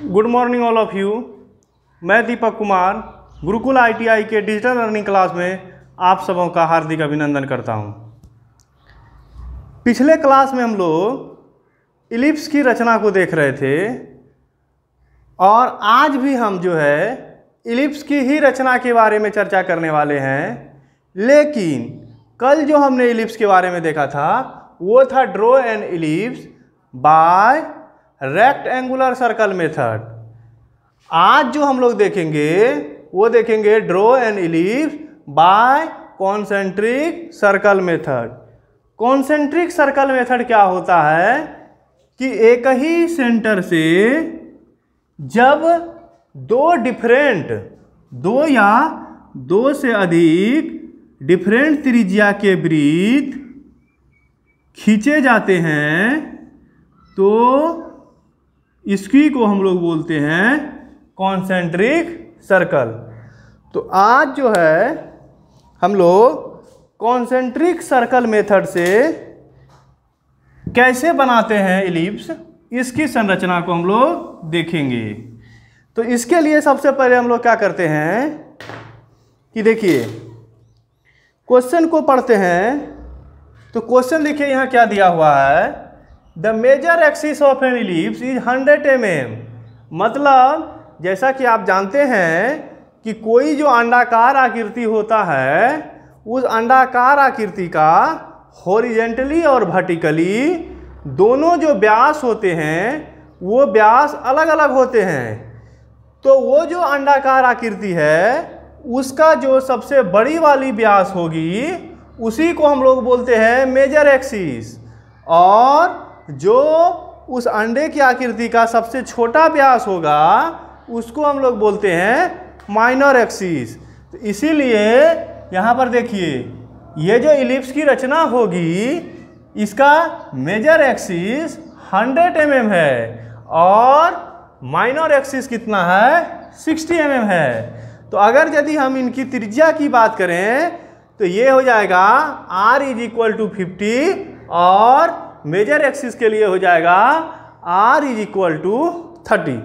Good morning all of you. मैं Deepak Kumar Gurukul ITI के digital learning class में आप सबों का हार्दिक अभिनंदन करता हूं। पिछले क्लास में हम लोग इलिप्स की रचना को देख रहे थे और आज भी हम जो है इलिप्स की ही रचना के बारे में चर्चा करने वाले हैं। लेकिन कल जो हमने इलिप्स के बारे में देखा था वो था draw an ellipse by rectangular circle method. आज जो हम लोग देखेंगे वो देखेंगे draw an ellipse by concentric circle method. Concentric circle method क्या होता है कि एक ही सेंटर से जब दो या दो से अधिक डिफरेंट त्रिज्या के वृत्त खींचे जाते हैं तो इसकी को हम लोग बोलते हैं कॉन्सेंट्रिक सर्कल। तो आज जो है हम लोग कॉन्सेंट्रिक सर्कल मेथड से कैसे बनाते हैं इलिप्स, इसकी संरचना को हम लोग देखेंगे। तो इसके लिए सबसे पहले हम लोग क्या करते हैं कि देखिए क्वेश्चन को पढ़ते हैं। तो क्वेश्चन देखिए यहाँ क्या दिया हुआ है, the major axis of an ellipse is 100 mm। मतलब जैसा कि आप जानते हैं कि कोई जो अंडाकार आकृति होता है उस अंडाकार आकृति का हॉरिजेंटली और वर्टिकली दोनों जो व्यास होते हैं वो व्यास अलग अलग होते हैं। तो वो जो अंडाकार आकृति है उसका जो सबसे बड़ी वाली व्यास होगी उसी को हम लोग बोलते हैं मेजर एक्सिस, और जो उस अंडे की आकृति का सबसे छोटा व्यास होगा उसको हम लोग बोलते हैं माइनर एक्सिस। तो इसीलिए यहाँ पर देखिए ये जो इलिप्स की रचना होगी इसका मेजर एक्सिस 100 mm है और माइनर एक्सिस कितना है 60 mm है। तो अगर यदि हम इनकी त्रिज्या की बात करें तो ये हो जाएगा r = 50 और मेजर एक्सिस के लिए हो जाएगा r = 30।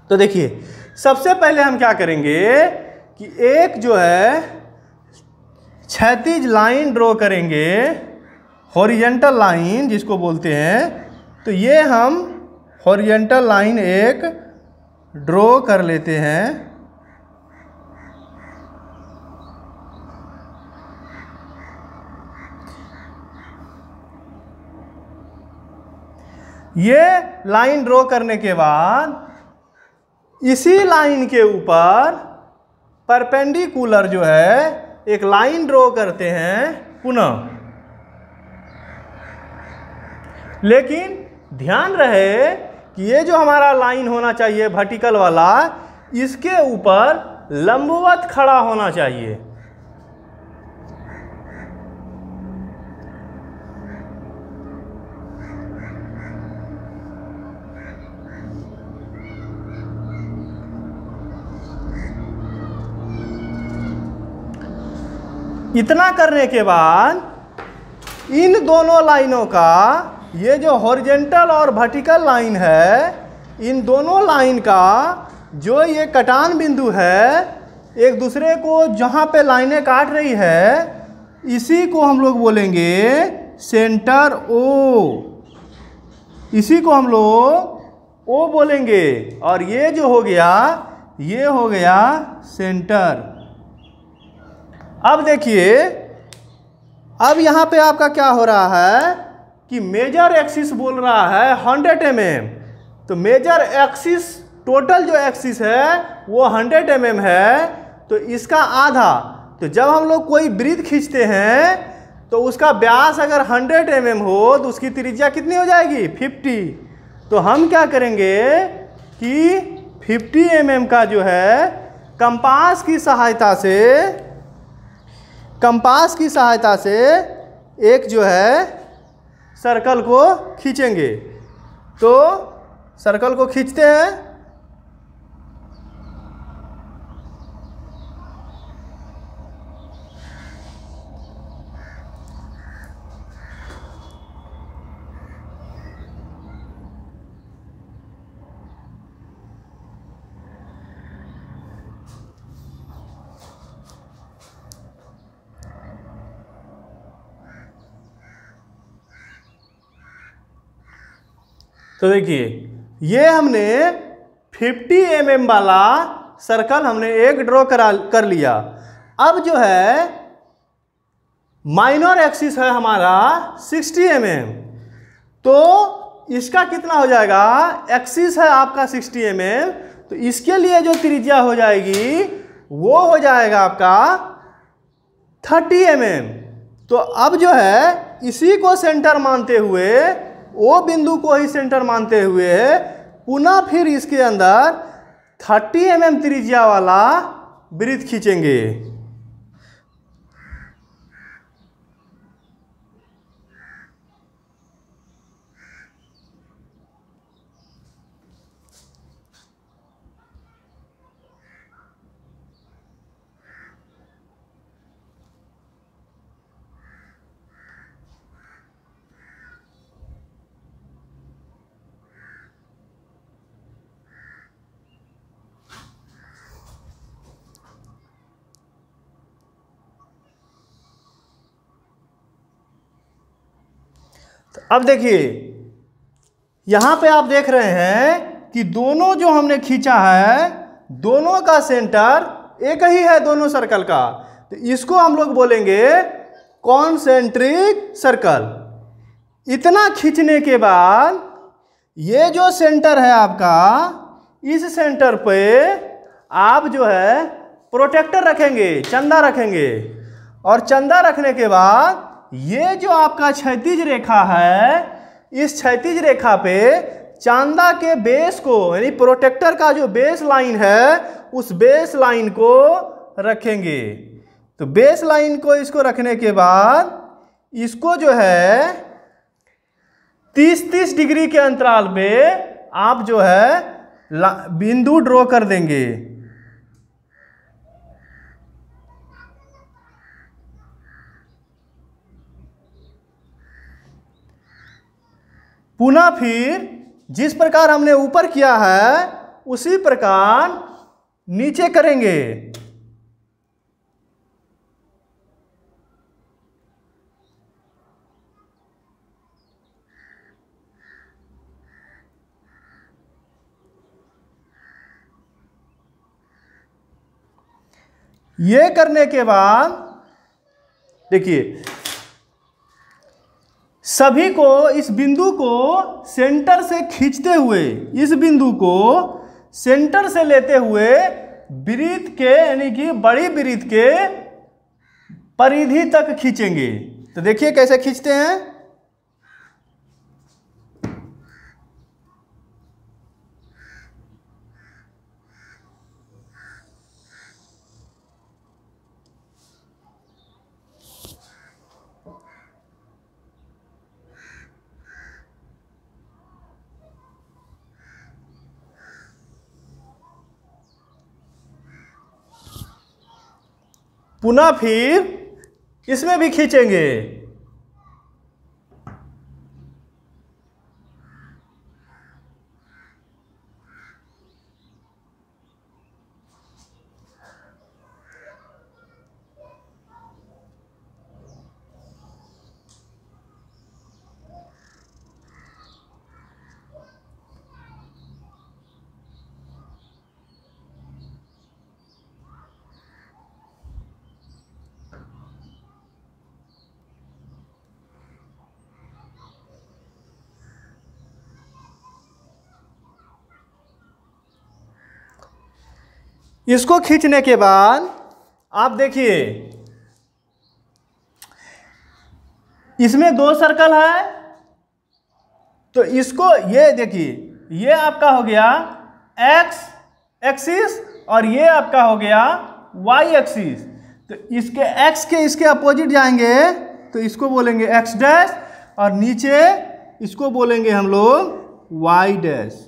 तो देखिए सबसे पहले हम क्या करेंगे कि एक जो है क्षैतिज लाइन ड्रॉ करेंगे, हॉरिजेंटल लाइन जिसको बोलते हैं। तो ये हम हॉरिजेंटल लाइन एक ड्रॉ कर लेते हैं। ये लाइन ड्रॉ करने के बाद इसी लाइन के ऊपर परपेंडिकुलर जो है एक लाइन ड्रॉ करते हैं पुनः। लेकिन ध्यान रहे कि ये जो हमारा लाइन होना चाहिए वर्टिकल वाला इसके ऊपर लंबवत खड़ा होना चाहिए। इतना करने के बाद इन दोनों लाइनों का ये जो हॉरिजेंटल और वर्टिकल लाइन है इन दोनों लाइन का जो ये कटान बिंदु है एक दूसरे को जहाँ पे लाइनें काट रही है इसी को हम लोग बोलेंगे सेंटर O। इसी को हम लोग O बोलेंगे और ये जो हो गया ये हो गया सेंटर। अब देखिए अब यहाँ पे आपका क्या हो रहा है कि मेजर एक्सिस बोल रहा है 100 mm। तो मेजर एक्सिस टोटल जो एक्सिस है वो 100 mm है तो इसका आधा। तो जब हम लोग कोई वृत्त खींचते हैं तो उसका व्यास अगर 100 mm हो तो उसकी त्रिज्या कितनी हो जाएगी 50। तो हम क्या करेंगे कि 50 mm का जो है कंपास की सहायता से एक जो है सर्कल को खींचेंगे। तो सर्कल को खींचते हैं। तो देखिए ये हमने 50 mm वाला सर्कल हमने एक ड्रॉ कर लिया। अब जो है माइनर एक्सिस है हमारा 60 mm, तो इसका कितना हो जाएगा, एक्सिस है आपका 60 mm, तो इसके लिए जो त्रिज्या हो जाएगी वो हो जाएगा आपका 30 mm। तो अब जो है इसी को सेंटर मानते हुए, वो बिंदु को ही सेंटर मानते हुए पुनः फिर इसके अंदर 30 mm त्रिज्या वाला वृत्त खींचेंगे। तो अब देखिए यहां पे आप देख रहे हैं कि दोनों जो हमने खींचा है दोनों का सेंटर एक ही है दोनों सर्कल का, तो इसको हम लोग बोलेंगे कॉन्सेंट्रिक सर्कल। इतना खींचने के बाद ये जो सेंटर है आपका, इस सेंटर पे आप जो है प्रोटेक्टर रखेंगे, चंदा रखेंगे, और चंदा रखने के बाद ये जो आपका क्षैतिज रेखा है, इस क्षैतिज रेखा पे चांदा के बेस को, यानी प्रोटेक्टर का जो बेस लाइन है उस बेस लाइन को रखेंगे। तो बेस लाइन को इसको रखने के बाद इसको जो है 30-30 डिग्री के अंतराल पे आप जो है बिंदु ड्रॉ कर देंगे। पुनः फिर जिस प्रकार हमने ऊपर किया है उसी प्रकार नीचे करेंगे। ये करने के बाद देखिए सभी को इस बिंदु को सेंटर से खींचते हुए, इस बिंदु को सेंटर से लेते हुए वृत्त के, यानी कि बड़ी वृत्त के परिधि तक खींचेंगे। तो देखिए कैसे खींचते हैं। पुनः फिर इसमें भी खींचेंगे। इसको खींचने के बाद आप देखिए इसमें 2 सर्कल है, तो इसको ये देखिए, ये आपका हो गया एक्स एक्सिस और ये आपका हो गया वाई एक्सिस। तो इसके एक्स के इसके अपोजिट जाएंगे तो इसको बोलेंगे एक्स डैश, और नीचे इसको बोलेंगे हम लोग वाई डैश।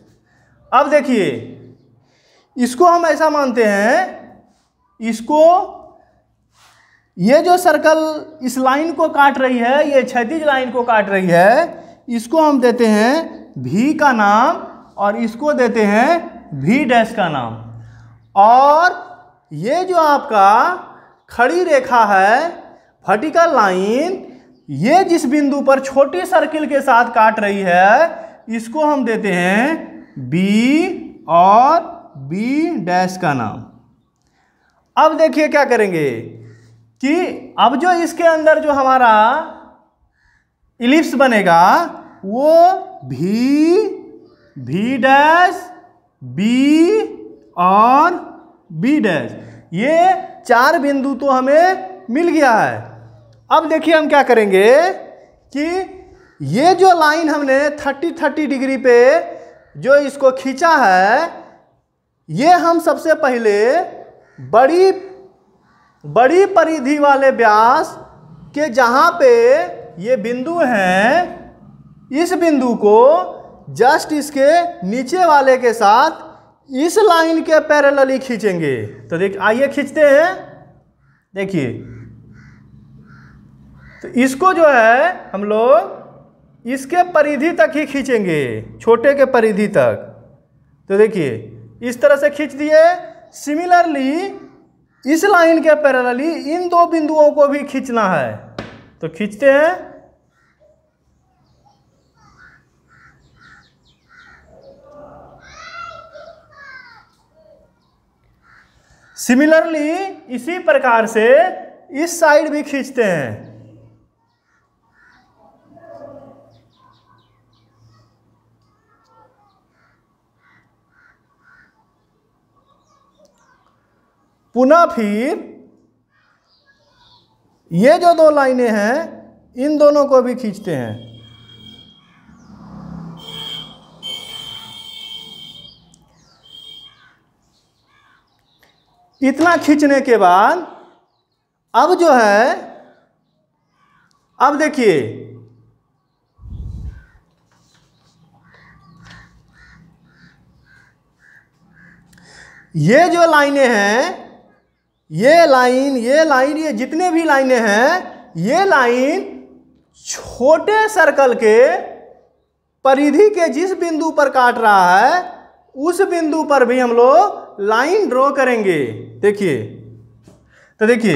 अब देखिए इसको हम ऐसा मानते हैं, इसको ये जो सर्कल इस लाइन को काट रही है, ये क्षैतिज लाइन को काट रही है, इसको हम देते हैं भी का नाम और इसको देते हैं भी डैश का नाम। और ये जो आपका खड़ी रेखा है वर्टिकल लाइन, ये जिस बिंदु पर छोटी सर्किल के साथ काट रही है इसको हम देते हैं बी और बी डैश का नाम। अब देखिए क्या करेंगे कि अब जो इसके अंदर जो हमारा इलिप्स बनेगा वो भी डैश, बी और बी डैश, ये 4 बिंदु तो हमें मिल गया है। अब देखिए हम क्या करेंगे कि ये जो लाइन हमने 30 डिग्री पे जो इसको खींचा है, ये हम सबसे पहले बड़ी परिधि वाले व्यास के जहाँ पे ये बिंदु हैं, इस बिंदु को जस्ट इसके नीचे वाले के साथ इस लाइन के पैरेलली खींचेंगे। तो आइए खींचते हैं। देखिए, तो इसको जो है हम लोग इसके परिधि तक ही खींचेंगे, छोटे के परिधि तक। तो देखिए इस तरह से खींच दिए। सिमिलरली इस लाइन के पैरेलली इन 2 बिंदुओं को भी खींचना है। तो खींचते हैं। सिमिलरली इसी प्रकार से इस साइड भी खींचते हैं। पुनः फिर ये जो 2 लाइनें हैं इन दोनों को भी खींचते हैं। इतना खींचने के बाद अब जो है, अब देखिए ये जो लाइनें हैं, ये लाइन, ये जितने भी लाइनें हैं, ये लाइन छोटे सर्कल के परिधि के जिस बिंदु पर काट रहा है उस बिंदु पर भी हम लोग लाइन ड्रॉ करेंगे। देखिए, तो देखिए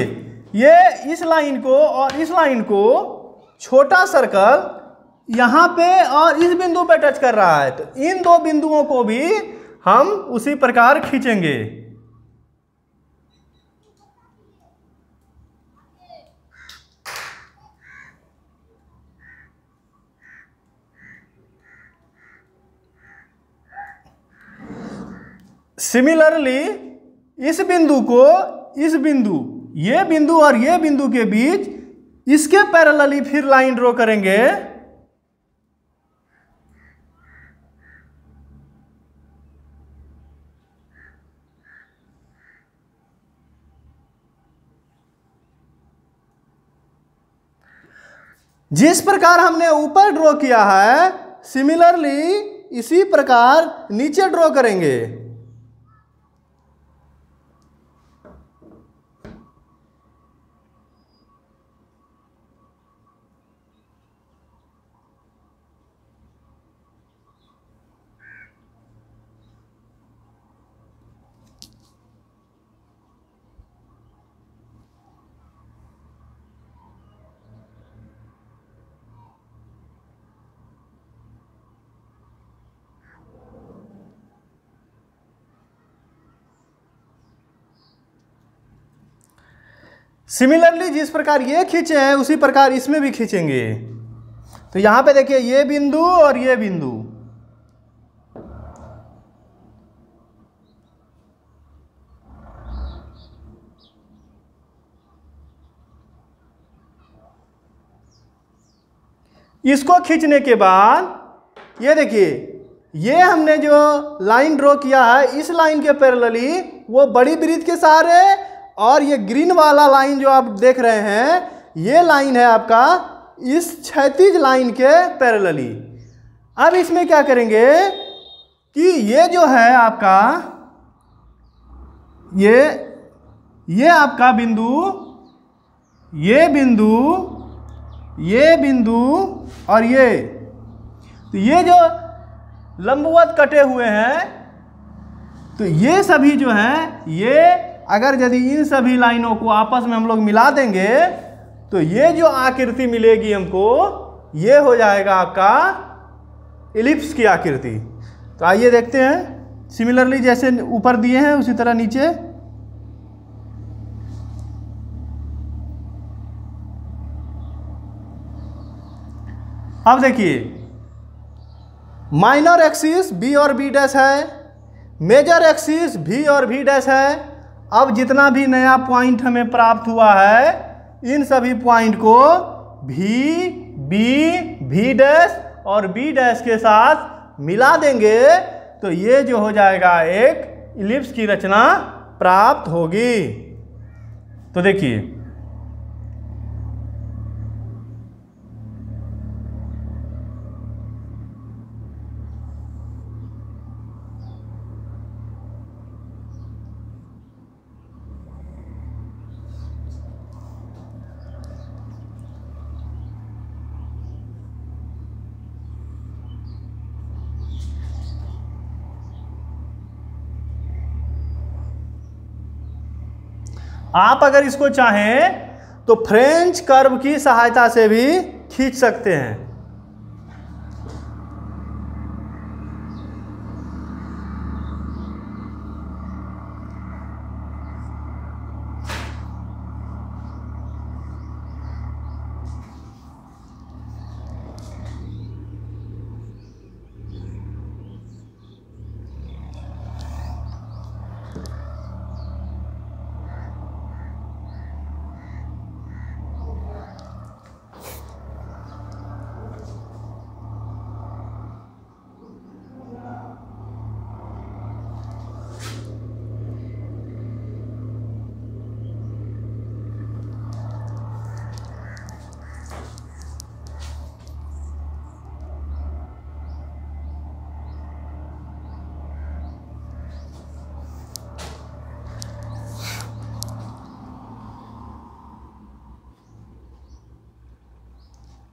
ये इस लाइन को और इस लाइन को छोटा सर्कल यहाँ पे और इस बिंदु पे टच कर रहा है। तो इन 2 बिंदुओं को भी हम उसी प्रकार खींचेंगे। सिमिलरली इस बिंदु को इस बिंदु, ये बिंदु और ये बिंदु के बीच इसके पैरेलली फिर लाइन ड्रॉ करेंगे। जिस प्रकार हमने ऊपर ड्रॉ किया है, सिमिलरली इसी प्रकार नीचे ड्रॉ करेंगे। सिमिलरली जिस प्रकार ये खींचे हैं उसी प्रकार इसमें भी खींचेंगे। तो यहां पे देखिए ये बिंदु और ये बिंदु, इसको खींचने के बाद ये देखिए ये हमने जो लाइन ड्रॉ किया है इस लाइन के पैरेलली वो बड़ी वृत्त के सहारे, और ये ग्रीन वाला लाइन जो आप देख रहे हैं ये लाइन है आपका इस क्षैतिज लाइन के पैरेलली। अब इसमें क्या करेंगे कि ये जो है आपका ये आपका बिंदु, ये बिंदु, ये बिंदु और ये, तो ये जो लंबवत कटे हुए हैं, तो ये सभी जो हैं, ये अगर यदि इन सभी लाइनों को आपस में हम लोग मिला देंगे तो ये जो आकृति मिलेगी हमको, ये हो जाएगा आपका इलिप्स की आकृति। तो आइए देखते हैं। सिमिलरली जैसे ऊपर दिए हैं उसी तरह नीचे। अब देखिए, माइनर एक्सिस बी और बी डैश है, मेजर एक्सिस भी और भी डैश है। अब जितना भी नया पॉइंट हमें प्राप्त हुआ है, इन सभी पॉइंट को भी, बी, भी डैश और बी डैश के साथ मिला देंगे तो ये जो हो जाएगा एक इलिप्स की रचना प्राप्त होगी। तो देखिए, आप अगर इसको चाहें तो फ्रेंच कर्व की सहायता से भी खींच सकते हैं।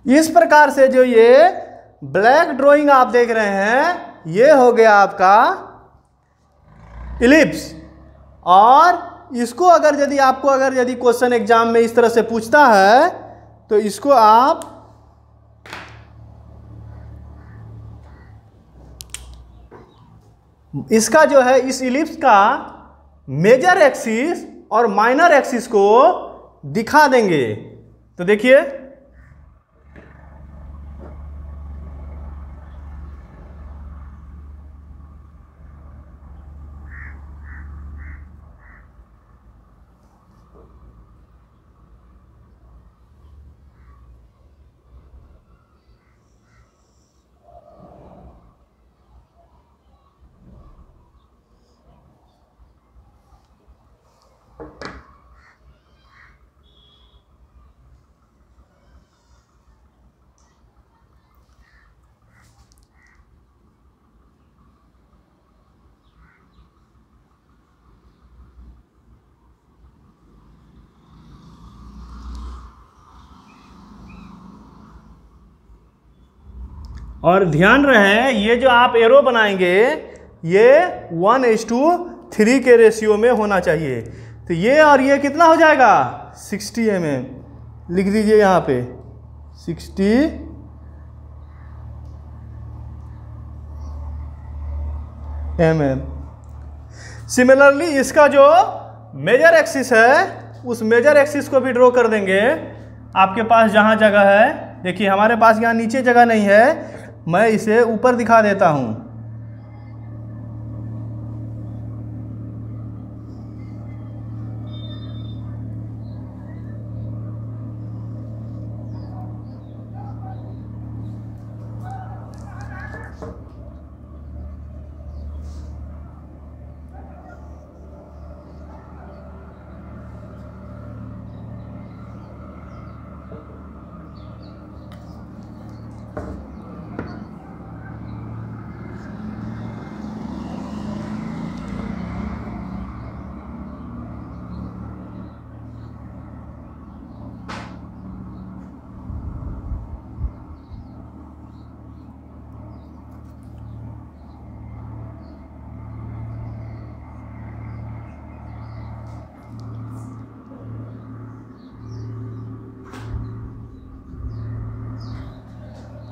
इस प्रकार से जो ये ब्लैक ड्राइंग आप देख रहे हैं, ये हो गया आपका इलिप्स। और इसको अगर यदि क्वेश्चन एग्जाम में इस तरह से पूछता है तो इसको आप इसका जो है इस इलिप्स का मेजर एक्सिस और माइनर एक्सिस को दिखा देंगे। तो देखिए, और ध्यान रहे ये जो आप एरो बनाएंगे ये 1:3 के रेशियो में होना चाहिए। तो ये और ये कितना हो जाएगा 60 mm। लिख दीजिए यहाँ पे 60 mm। सिमिलरली इसका जो मेजर एक्सिस है उस मेजर एक्सिस को भी ड्रॉ कर देंगे आपके पास जहाँ जगह है। देखिए हमारे पास यहाँ नीचे जगह नहीं है, मैं इसे ऊपर दिखा देता हूँ।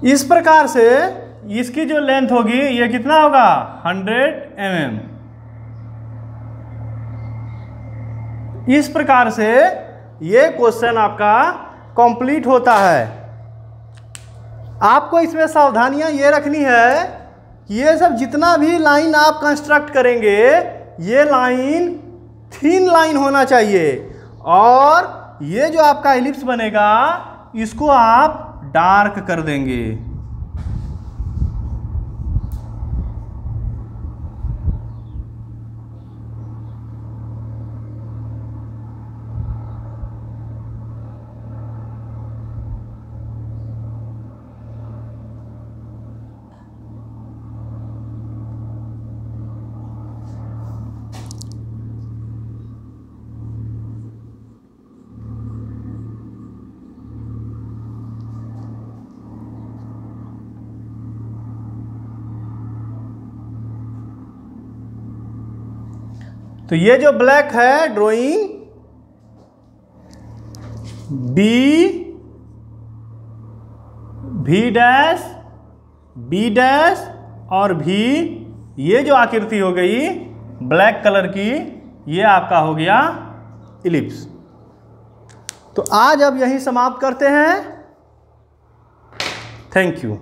इस प्रकार से इसकी जो लेंथ होगी ये कितना होगा 100 mm। इस प्रकार से ये क्वेश्चन आपका कंप्लीट होता है। आपको इसमें सावधानियां ये रखनी है कि ये सब जितना भी लाइन आप कंस्ट्रक्ट करेंगे ये लाइन थिन लाइन होना चाहिए, और ये जो आपका एलिप्स बनेगा इसको आप डार्क कर देंगे। तो ये जो ब्लैक है ड्राइंग भी डैश बी डैश और भी, ये जो आकृति हो गई ब्लैक कलर की ये आपका हो गया इलिप्स। तो आज अब यही समाप्त करते हैं। Thank you.